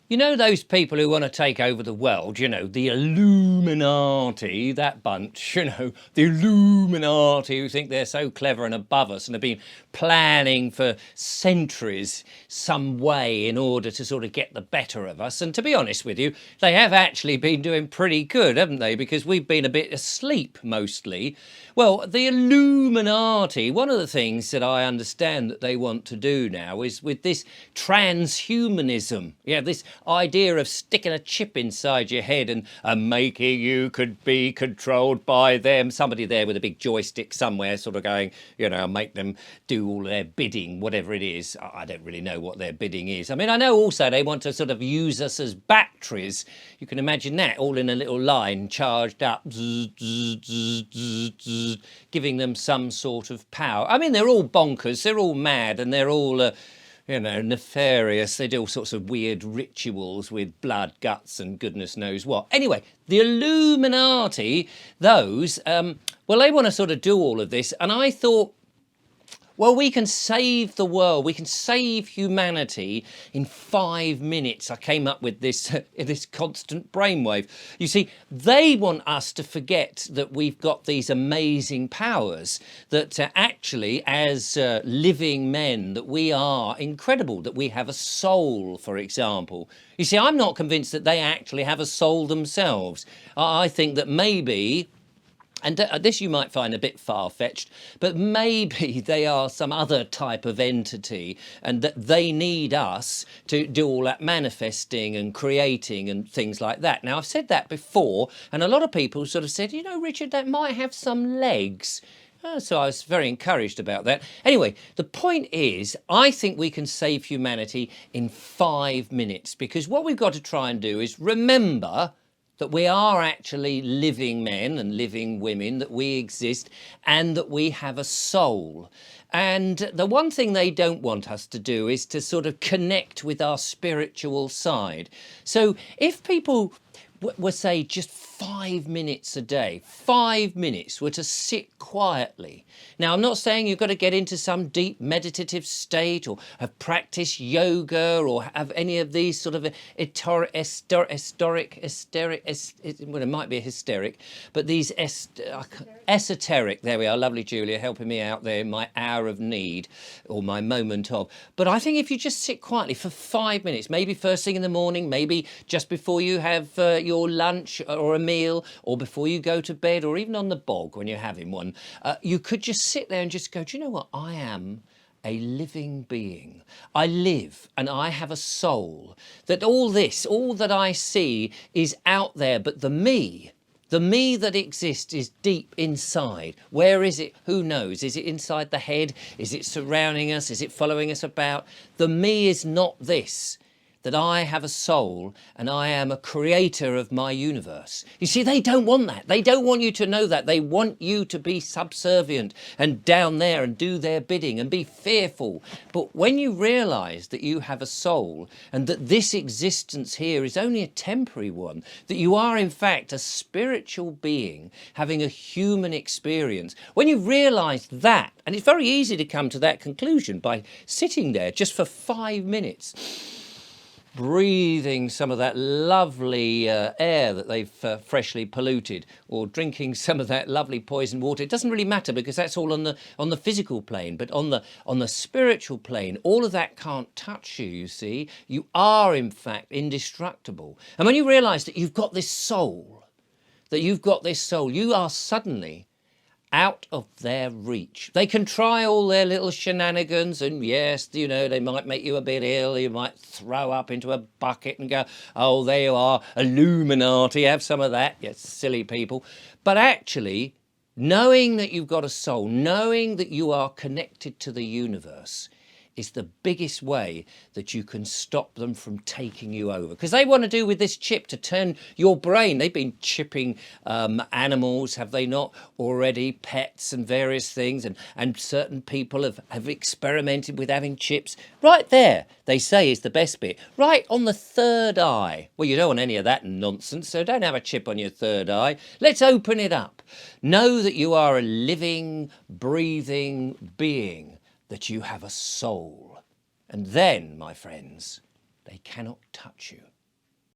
You know those people who want to take over the world, the Illuminati, that bunch, the Illuminati who think they're so clever and above us and have been planning for centuries some way in order to sort of get the better of us. And to be honest with you, they have actually been doing pretty good, haven't they? Because we've been a bit asleep mostly. Well, the Illuminati, one of the things that I understand that they want to do now is with this transhumanism. Yeah, this idea of sticking a chip inside your head and making you could be controlled by them. Somebody there with a big joystick somewhere sort of going, make them do all their bidding, whatever it is. I don't really know what their bidding is. I mean, I know also they want to sort of use us as batteries. You can imagine that, all in a little line, charged up, giving them some sort of power. I mean, they're all bonkers, they're all mad, and they're all nefarious. They do all sorts of weird rituals with blood, guts, and goodness knows what. Anyway, the Illuminati, those, well, they want to sort of do all of this. And I thought, well, we can save the world. We can save humanity in 5 minutes. I came up with this, this constant brainwave. You see, they want us to forget that we've got these amazing powers, that actually, as living men, that we are incredible, that we have a soul, for example. You see, I'm not convinced that they actually have a soul themselves. I think that maybe, and this you might find a bit far-fetched, but maybe they are some other type of entity and that they need us to do all that manifesting and creating and things like that. Now, I've said that before, and a lot of people sort of said, Richard, that might have some legs. So I was very encouraged about that. Anyway, the point is, I think we can save humanity in 5 minutes, because what we've got to try and do is remember that we are actually living men and living women, that we exist and that we have a soul. And the one thing they don't want us to do is to sort of connect with our spiritual side. So if people were, say, just 5 minutes a day, 5 minutes were to sit quietly. Now, I'm not saying you've got to get into some deep meditative state or have practiced yoga or have any of these sort of well, it might be hysteric, but these esoteric, there we are, lovely Julia helping me out there in my hour of need or my moment of. But I think if you just sit quietly for 5 minutes, maybe first thing in the morning, maybe just before you have your lunch or a meal, or before you go to bed, or even on the bog when you're having one, you could just sit there and just go, do you know what? I am a living being. I live and I have a soul. That all this, all that I see is out there, but the me that exists is deep inside. Where is it? Who knows? Is it inside the head? Is it surrounding us? Is it following us about? The me is not this. That I have a soul and I am a creator of my universe. You see, they don't want that. They don't want you to know that. They want you to be subservient and down there and do their bidding and be fearful. But when you realize that you have a soul and that this existence here is only a temporary one, that you are in fact a spiritual being having a human experience, when you realize that, and it's very easy to come to that conclusion by sitting there just for 5 minutes, breathing some of that lovely air that they've freshly polluted, or drinking some of that lovely poisoned water. It doesn't really matter, because that's all on the physical plane, but on the spiritual plane, all of that can't touch you. You see, you are in fact indestructible. And when you realize that you've got this soul, you are suddenly out of their reach. They can try all their little shenanigans, and yes, they might make you a bit ill. You might throw up into a bucket and go, oh, there you are, Illuminati, have some of that, you silly people. But actually, knowing that you've got a soul, knowing that you are connected to the universe, is the biggest way that you can stop them from taking you over. Because they want to do with this chip to turn your brain. They've been chipping animals, have they not, already, pets and various things, and certain people have experimented with having chips. Right there, they say, is the best bit. Right on the third eye. Well, you don't want any of that nonsense, so don't have a chip on your third eye. Let's open it up. Know that you are a living, breathing being, that you have a soul. And then, my friends, they cannot touch you.